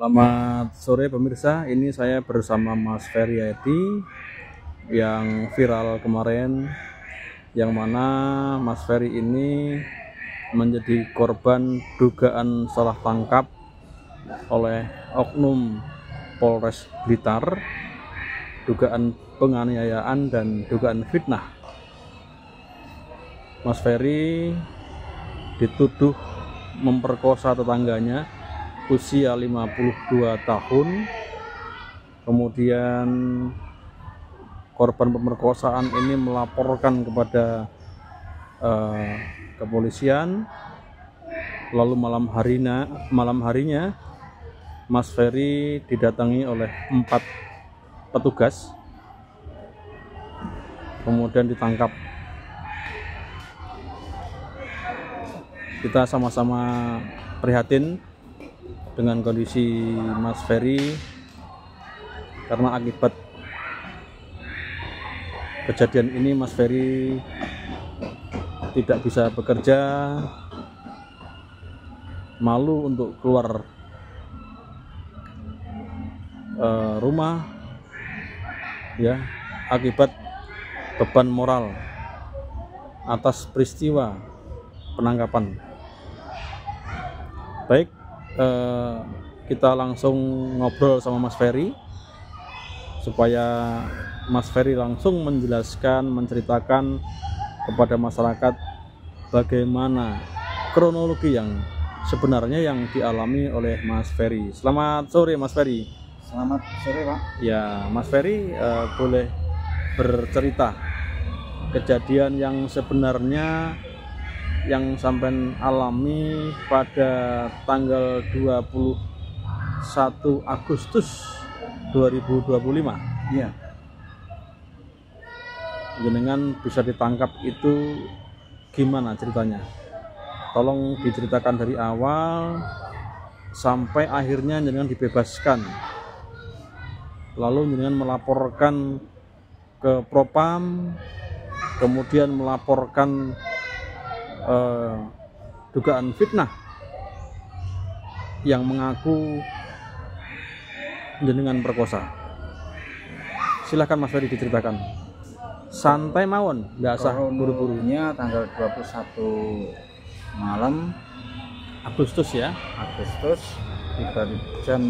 Selamat sore pemirsa, ini saya bersama Mas Ferry Yadi yang viral kemarin, yang mana Mas Ferry ini menjadi korban dugaan salah tangkap oleh oknum Polres Blitar, dugaan penganiayaan dan dugaan fitnah. Mas Ferry dituduh memperkosa tetangganya usia 52 tahun. Kemudian korban pemerkosaan ini melaporkan kepada kepolisian. Lalu malam harinya Mas Ferry didatangi oleh 4 petugas, kemudian ditangkap. Kita sama-sama prihatin dengan kondisi Mas Ferry karena akibat kejadian ini Mas Ferry tidak bisa bekerja, malu untuk keluar rumah ya, akibat beban moral atas peristiwa penangkapan. Baik, kita langsung ngobrol sama Mas Ferry supaya Mas Ferry langsung menjelaskan, menceritakan kepada masyarakat bagaimana kronologi yang sebenarnya yang dialami oleh Mas Ferry. Selamat sore Mas Ferry. Selamat sore Pak. Ya, Mas Ferry boleh bercerita kejadian yang sebenarnya yang sampean alami pada tanggal 21 Agustus 2025. Iya. Jenengan bisa ditangkap itu gimana ceritanya? Tolong diceritakan dari awal sampai akhirnya jenengan dibebaskan. Lalu jenengan melaporkan ke Propam, kemudian melaporkan dugaan fitnah yang mengaku jenengan perkosa. Silahkan Mas Ferry diceritakan. Santai mawon, nggak usah buru-buru. Tanggal 21 malam Agustus ya. Agustus, tiba-tiba jam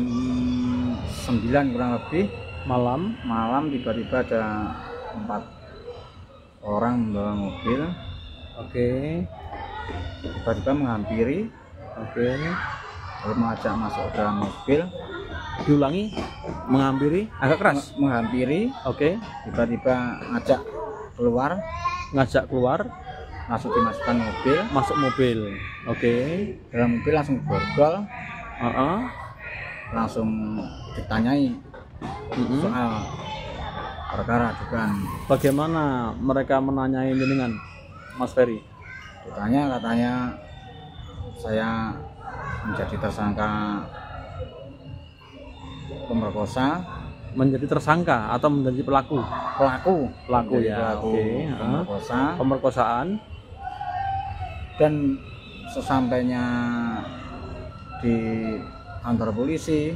9 kurang lebih malam tiba-tiba ada 4 orang membawa mobil. Oke. Tiba-tiba menghampiri, lalu mengajak masuk ke dalam mobil. Diulangi, menghampiri agak keras. Menghampiri, Oke. tiba-tiba Ngajak keluar, langsung dimasukkan mobil. masuk mobil. Oke. Dalam mobil langsung borgol, langsung ditanyai soal perkara dugaan. Bagaimana mereka menanyai jenengan, Mas Ferry? Ditanya, katanya saya menjadi tersangka pemerkosa. Menjadi tersangka atau menjadi pelaku Menjadi ya. pelaku pemerkosa. Pemerkosaan. Dan sesampainya di kantor polisi,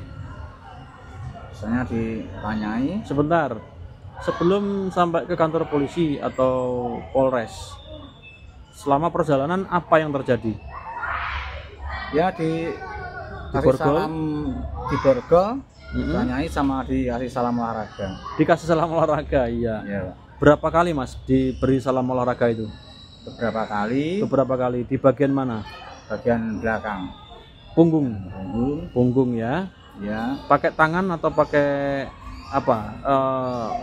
misalnya ditanyai. Sebentar, sebelum sampai ke kantor polisi atau Polres, selama perjalanan apa yang terjadi? Ya Diborgol? Diborgol, ditanyai sama dikasih salam olahraga. Dikasih salam olahraga, iya. Ya, Pak. Berapa kali Mas diberi salam olahraga itu? Beberapa kali. Di bagian mana? Bagian belakang. Punggung ya. Ya. Pakai tangan atau pakai apa?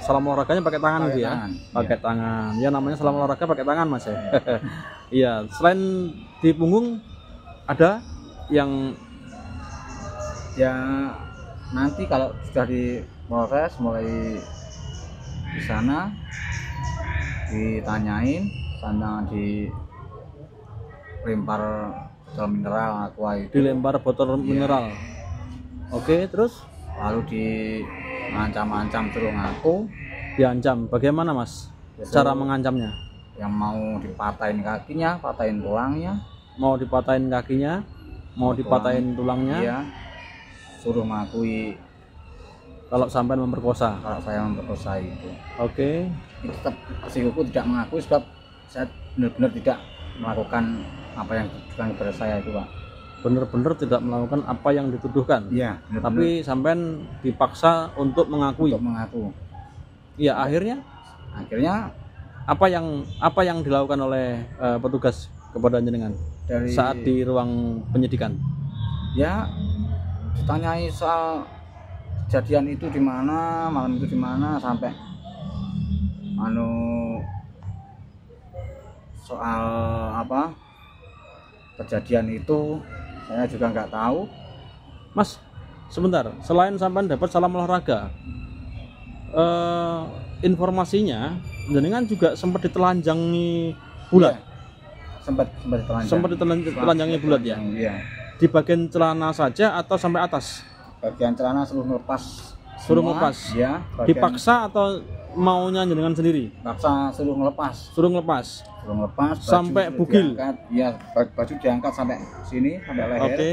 Salam olahraganya pakai tangan gitu ya? Pakai tangan. Ya namanya salam olahraga pakai tangan Mas ya. Iya. Selain di punggung ada yang Ya nanti kalau sudah di Polres, mulai di sana ditanyain, sana dilempar botol mineral aqua itu. dilempar botol mineral. Oke, terus Lalu diancam-ancam suruh ngaku. diancam. Bagaimana Mas cara mengancamnya? Yang mau dipatahin kakinya, patahin tulangnya. Mau dipatahin kakinya, mau dipatahin tulangnya. Iya. suruh mengakui kalau sampai memperkosa. kalau saya memperkosa itu. Oke. Itu tetap psikologi tidak mengakui sebab saya benar-benar tidak melakukan apa yang dituduhkan kepada saya itu, Pak. Benar-benar tidak melakukan apa yang dituduhkan. Iya, benar-benar Tapi sampean dipaksa untuk mengakui. untuk mengaku. Iya, akhirnya Akhirnya apa yang dilakukan oleh petugas kepada jenengan dari saat di ruang penyidikan? ya ditanyai soal kejadian itu di mana, malam itu di mana, sampai soal apa kejadian itu saya juga nggak tahu. Mas, sebentar. Selain sampean dapat salam olahraga, informasinya jenengan juga sempat ditelanjangi bulat. Iya, sempat ditelanjang. Sempat ditelanjangi bulat ya. Iya. Di bagian celana saja atau sampai atas? Bagian celana seluruh lepas. Suruh semua. ngelepas. Iya. Dipaksa atau maunya jenengan sendiri? Paksa suruh ngelepas. Suruh ngelepas. Suruh ngelepas. Sampai bugil. Iya, baju diangkat sampai sini, sampai leher. Oke.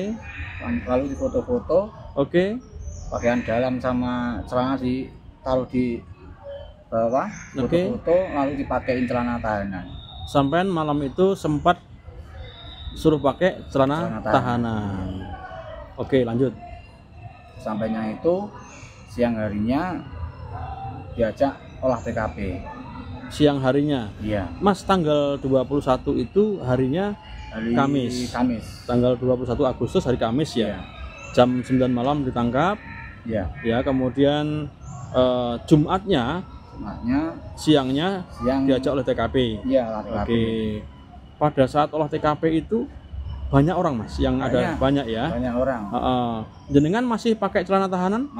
Lalu difoto-foto. Oke. Bagian dalam sama celana ditaruh di bawah. Oke. Foto-foto lalu dipakein celana tahanan. Sampean malam itu sempat suruh pakai celana Celana tahanan. Oke, lanjut. Sampainya itu siang harinya diajak olah TKP. Siang harinya. Iya. Mas, tanggal 21 itu harinya Hari Kamis. Kamis. Tanggal 21 Agustus hari Kamis ya. Iya. Jam 9 malam ditangkap. Iya. Ya, kemudian Jumatnya Jumatnya siangnya siang diajak oleh TKP. Iya, olah TKP. Oke. Pada saat olah TKP itu banyak orang, Mas, yang ada banyak ya. Banyak orang. Jenengan masih pakai celana tahanan?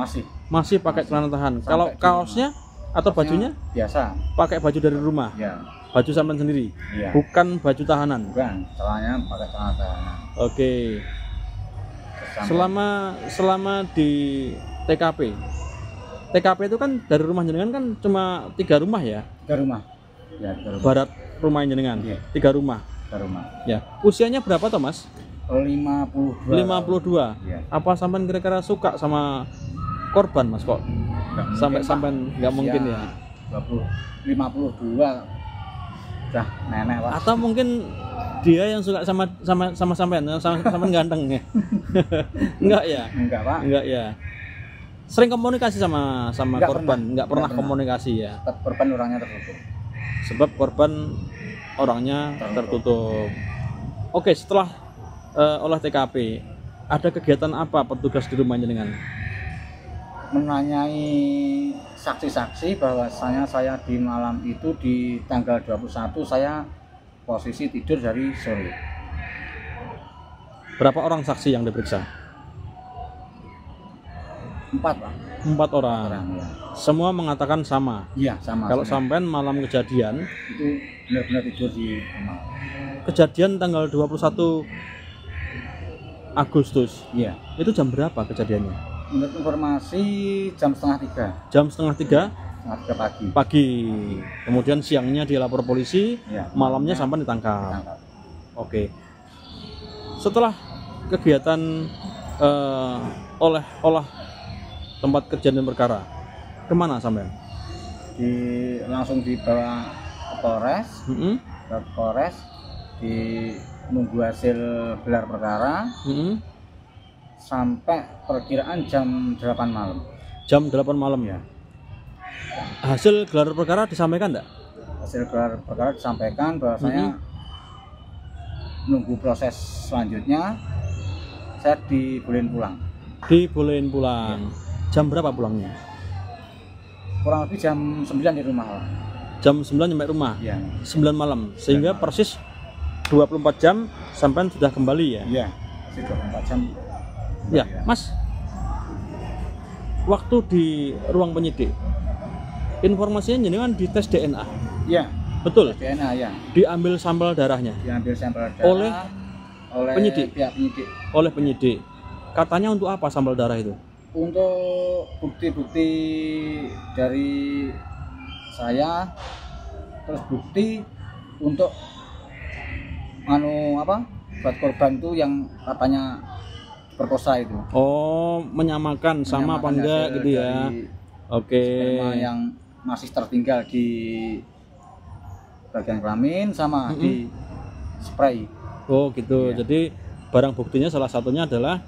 Masih Pakai celana tahanan. Sampai Kalau di kaosnya atau bajunya biasa. pakai baju dari rumah? Iya. Baju sampean sendiri? Iya. Bukan baju tahanan. Bukan, celananya pakai celana tahanan. Oke. Terus Selama di TKP itu kan dari rumah jenengan kan cuma 3 rumah ya? 3 rumah. Ya, 3 rumah. Barat rumah jenengan. Iya. 3 rumah. 3 rumah. Ya. Usianya berapa toh, Mas? 52. 52. Iya. Apa sampean kira-kira suka sama korban, Mas, kok? Sampai nggak mungkin ya. 52 udah nenek, Pak. Atau mungkin dia yang suka sama sampean, sampean ganteng ya? Enggak ya? Enggak, Pak. Enggak ya. Sering komunikasi sama Nggak korban, pernah. nggak pernah Nggak pernah. komunikasi ya. Korban orangnya tertutup. Sebab korban orangnya tertutup. Oke, setelah olah TKP, ada kegiatan apa petugas di rumah jenengan? Menanyai saksi-saksi bahwasanya saya di malam itu di tanggal 21 saya posisi tidur dari sore. Berapa orang saksi yang diperiksa? 4, Pak. 4 orang. Ya. Semua mengatakan sama. Iya, sama. Kalau sama. sampean malam kejadian, Itu benar-benar tidur di rumah. kejadian tanggal 21 Agustus. Iya. Itu jam berapa kejadiannya? Menurut informasi jam setengah 3. Jam setengah 3 Setengah 3 pagi. pagi. Kemudian siangnya dia lapor polisi, Iya. malamnya sampai ditangkap. Ditangkap. Oke. Setelah kegiatan olah tempat kejadian perkara, kemana sampean? Langsung dibawa ke Polres. Ke Polres di nunggu hasil gelar perkara sampai perkiraan jam 8 malam. Jam 8 malam ya. Hasil gelar perkara disampaikan enggak? Hasil gelar perkara disampaikan bahwasanya nunggu proses selanjutnya saya dibolehin pulang. Dibolehin pulang. Jam berapa pulangnya? Kurang lebih jam 9 di rumah, Pak. Jam 9 sampai rumah. Iya. 9 malam. Sehingga persis 24 jam sampai sudah kembali ya. Iya. Masih 24 jam. Ya, Mas. Waktu di ruang penyidik, informasinya jenengan di tes DNA. Iya. Betul? DNA ya. Diambil sampel darahnya Diambil sampel darah oleh penyidik. Pihak penyidik. Oleh penyidik. Katanya untuk apa sampel darah itu? Untuk bukti-bukti dari saya, terus bukti untuk buat korban itu yang katanya diperkosa itu. Oh, menyamakan sama apa enggak gitu ya. Oke. Sperma yang masih tertinggal di bagian kelamin sama di spray. Oh gitu. Iya. Jadi barang buktinya salah satunya adalah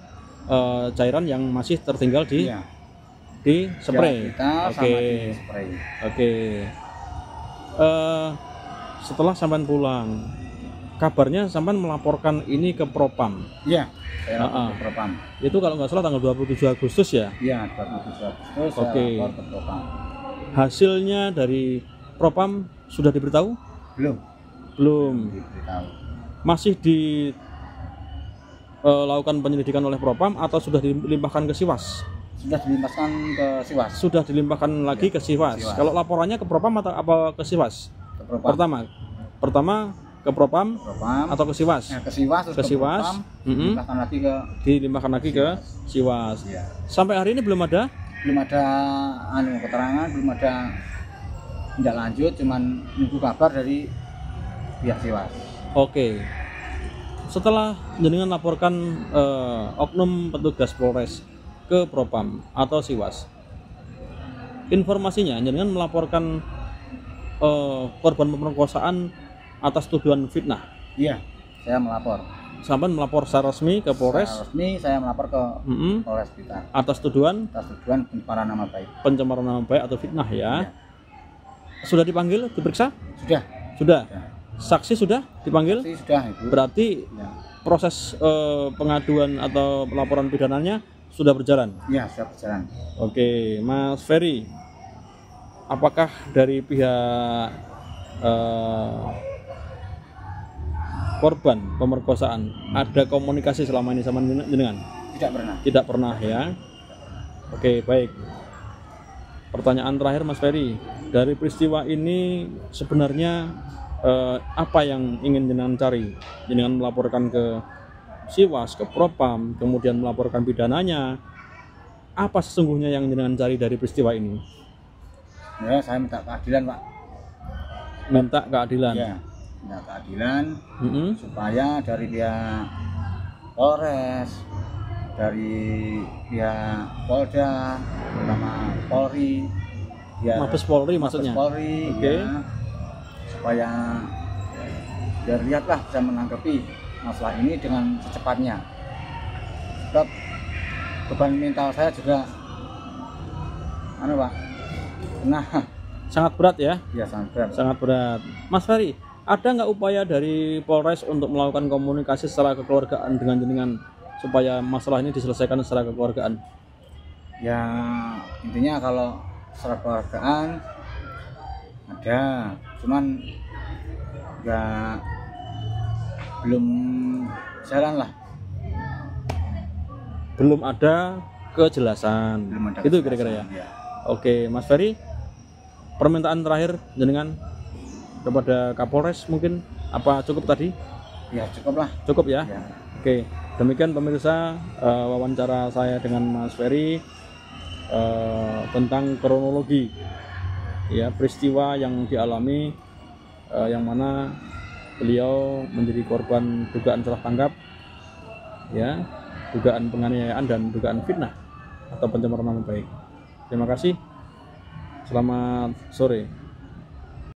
cairan yang masih tertinggal di Iya. di spray. Kita Oke. sama di spray. Oke. Setelah sampean pulang, kabarnya sampean melaporkan ini ke Propam. Iya, saya lapor ke Propam. Itu kalau nggak salah tanggal 27 Agustus ya. Iya, 27 Agustus Oke. saya lapor ke Propam. Hasilnya dari Propam sudah diberitahu? Belum Belum. diberitahu. Masih dilakukan penyelidikan oleh Propam atau sudah dilimpahkan ke Siwas? Sudah dilimpahkan ke Siwas. Sudah dilimpahkan lagi ke Siwas. Siwas. Kalau laporannya ke Propam atau apa ke Siwas? Ke Propam. Pertama ke Propam Propam. atau ke Siwas? Ke Siwas terus Ke Siwas. Propam, dilimpahkan lagi ke Dilimpahkan lagi ke Siwas. Iya. Sampai hari ini belum ada? Belum ada keterangan, belum ada tindak lanjut, cuman nunggu kabar dari pihak Siwas. Oke. Setelah jenengan laporkan oknum petugas Polres ke Propam atau Siwas, informasinya jenengan melaporkan korban pemerkosaan atas tuduhan fitnah. Iya, saya melapor. Sampai melapor secara resmi ke Polres. Secara resmi saya melapor ke Polres Blitar Atas tuduhan pencemaran nama baik. Pencemaran nama baik atau fitnah ya. Iya. Sudah dipanggil, diperiksa? Sudah. Sudah. Saksi sudah dipanggil? Saksi sudah, Ibu. Berarti Ya. proses pengaduan atau pelaporan pidananya sudah berjalan. Iya, sudah berjalan. Oke, Mas Ferry, apakah dari pihak korban pemerkosaan ada komunikasi selama ini sama jenengan? Tidak pernah. Tidak pernah ya. Oke, baik. Pertanyaan terakhir Mas Ferry, dari peristiwa ini sebenarnya apa yang ingin jenengan cari? Jenengan melaporkan ke Siwas, ke Propam, kemudian melaporkan pidananya. Apa sesungguhnya yang jenengan cari dari peristiwa ini? Ya, saya minta keadilan, Pak. Minta keadilan. Ya, minta keadilan Mm-mm. supaya dari pihak Polres, dari pihak Polda, terutama Polri, ya, Mabes Polri maksudnya. Mabes Polri, Oke. ya, supaya biar lihatlah bisa menanggapi masalah ini dengan secepatnya. Sebab beban mental saya juga, Pak, nah, Sangat berat ya. ya sangat berat. Sangat berat. Mas Ferry, ada nggak upaya dari Polres untuk melakukan komunikasi secara kekeluargaan dengan supaya masalah ini diselesaikan secara kekeluargaan? Ya intinya kalau secara keluargaan ada, cuman nggak, belum jalan lah. Belum ada kejelasan. Belum ada Itu kejelasan, kira-kira ya. ya. Oke, Mas Ferry, permintaan terakhir jenengan kepada Kapolres mungkin apa cukup tadi? Ya cukup lah. Cukup ya? Ya. Oke, demikian pemirsa wawancara saya dengan Mas Ferry tentang kronologi ya peristiwa yang dialami yang mana beliau menjadi korban dugaan salah tangkap ya, dugaan penganiayaan dan dugaan fitnah atau pencemaran nama baik. Terima kasih. Selamat sore.